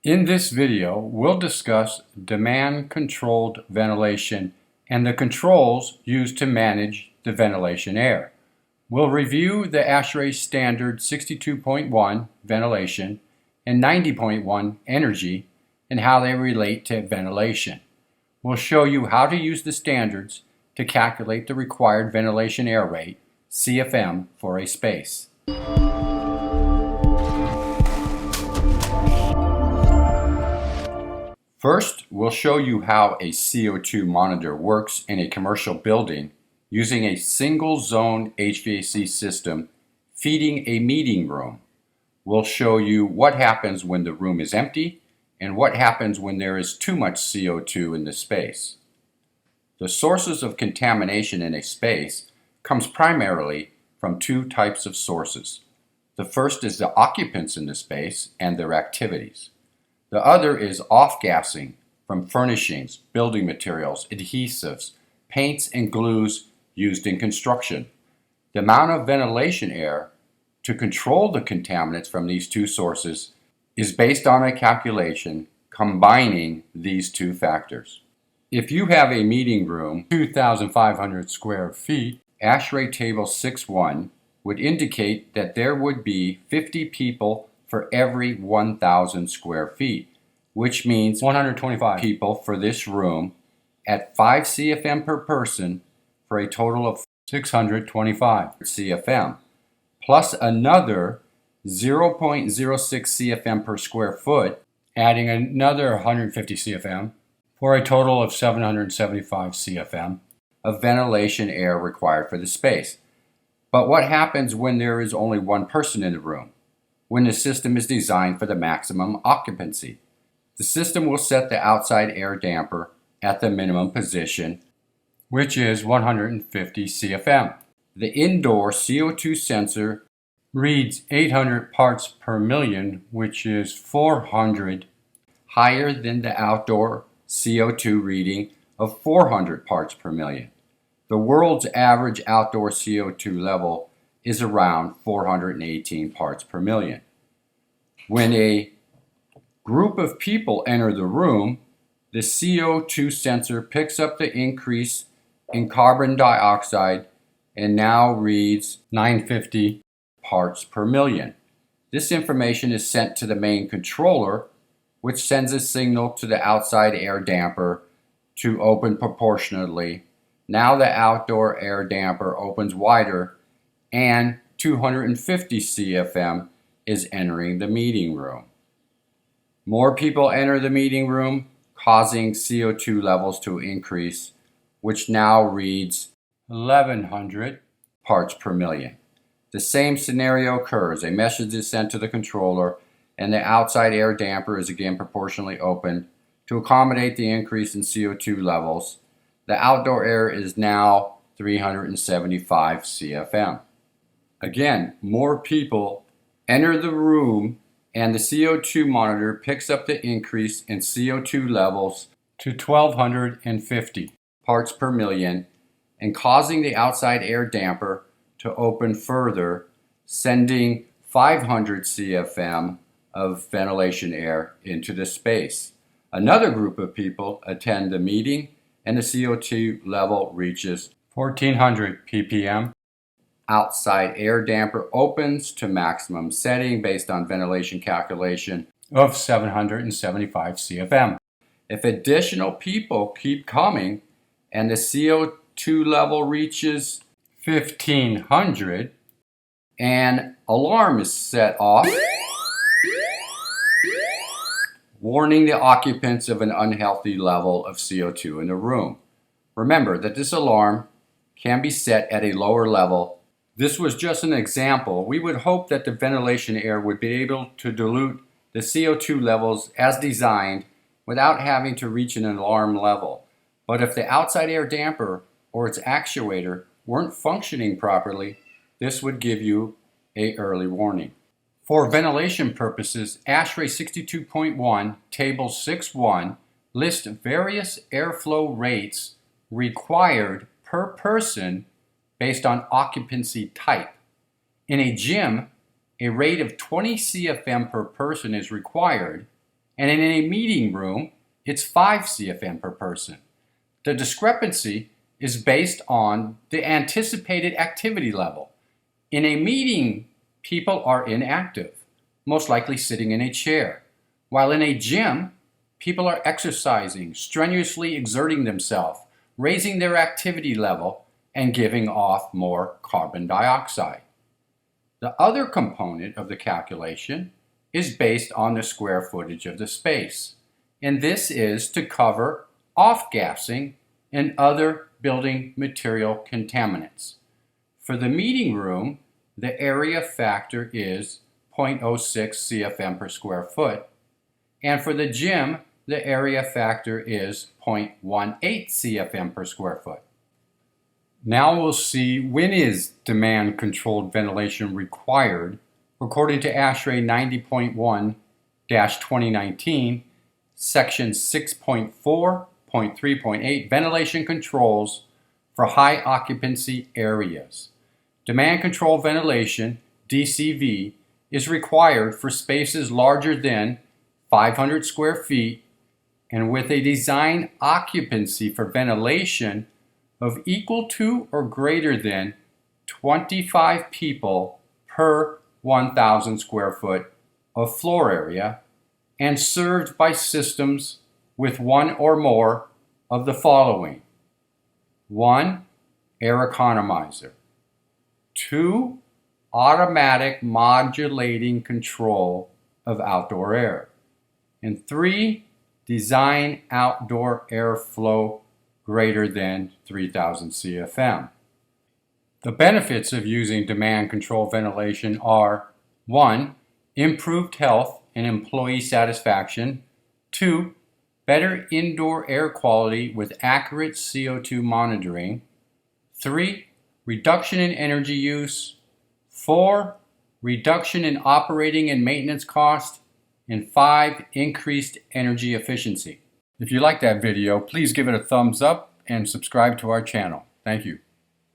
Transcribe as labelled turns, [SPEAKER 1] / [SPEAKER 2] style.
[SPEAKER 1] In this video, we'll discuss demand-controlled ventilation and the controls used to manage the ventilation air. We'll review the ASHRAE standard 62.1 ventilation and 90.1 energy and how they relate to ventilation. We'll show you how to use the standards to calculate the required ventilation air rate, CFM, for a space. First, we'll show you how a CO2 monitor works in a commercial building using a single zone HVAC system feeding a meeting room. We'll show you what happens when the room is empty and what happens when there is too much CO2 in the space. The sources of contamination in a space comes primarily from two types of sources. The first is the occupants in the space and their activities. The other is off-gassing from furnishings, building materials, adhesives, paints, and glues used in construction. The amount of ventilation air to control the contaminants from these two sources is based on a calculation combining these two factors. If you have a meeting room, 2,500 square feet, ASHRAE Table 6.1 would indicate that there would be 50 people for every 1,000 square feet, which means 125 people for this room at 5 CFM per person for a total of 625 CFM, plus another 0.06 CFM per square foot, adding another 150 CFM for a total of 775 CFM of ventilation air required for the space. But what happens when there is only one person in the room? When the system is designed for the maximum occupancy? The system will set the outside air damper at the minimum position, which is 150 CFM. The indoor CO2 sensor reads 800 parts per million, which is 400 higher than the outdoor CO2 reading of 400 parts per million. The world's average outdoor CO2 level is around 418 parts per million. When a group of people enter the room, the CO2 sensor picks up the increase in carbon dioxide and now reads 950 parts per million. This information is sent to the main controller, which sends a signal to the outside air damper to open proportionately. Now the outdoor air damper opens wider and 250 CFM is entering the meeting room. More people enter the meeting room, causing CO2 levels to increase, which now reads 1100 parts per million. The same scenario occurs. A message is sent to the controller, and the outside air damper is again proportionally opened to accommodate the increase in CO2 levels. The outdoor air is now 375 CFM. Again, more people enter the room and the CO2 monitor picks up the increase in CO2 levels to 1250 parts per million and causing the outside air damper to open further, sending 500 CFM of ventilation air into the space. Another group of people attend the meeting and the CO2 level reaches 1400 ppm. Outside air damper opens to maximum setting based on ventilation calculation of 775 CFM. If additional people keep coming and the CO2 level reaches 1500, an alarm is set off, warning the occupants of an unhealthy level of CO2 in the room. Remember that this alarm can be set at a lower level. This was just an example. We would hope that the ventilation air would be able to dilute the CO2 levels as designed without having to reach an alarm level. But if the outside air damper or its actuator weren't functioning properly, this would give you an early warning. For ventilation purposes, ASHRAE 62.1 Table 6.1 lists various airflow rates required per person based on occupancy type. In a gym, a rate of 20 CFM per person is required, and in a meeting room, it's 5 CFM per person. The discrepancy is based on the anticipated activity level. In a meeting, people are inactive, most likely sitting in a chair, while in a gym, people are exercising, strenuously exerting themselves, raising their activity level, and giving off more carbon dioxide. The other component of the calculation is based on the square footage of the space, and this is to cover off-gassing and other building material contaminants. For the meeting room, the area factor is 0.06 CFM per square foot, and for the gym, the area factor is 0.18 CFM per square foot. Now we'll see when is demand-controlled ventilation required according to ASHRAE 90.1-2019, Section 6.4.3.8, Ventilation Controls for High Occupancy Areas. Demand-controlled ventilation, DCV, is required for spaces larger than 500 square feet and with a design occupancy for ventilation of equal to or greater than 25 people per 1,000 square foot of floor area and served by systems with one or more of the following. 1. Air economizer. 2. Automatic modulating control of outdoor air. And 3. Design outdoor airflow greater than 3,000 CFM. The benefits of using demand-controlled ventilation are 1. Improved health and employee satisfaction. 2. Better indoor air quality with accurate CO2 monitoring. 3. Reduction in energy use. 4. Reduction in operating and maintenance costs. And 5. Increased energy efficiency. If you like that video, please give it a thumbs up and subscribe to our channel. Thank you.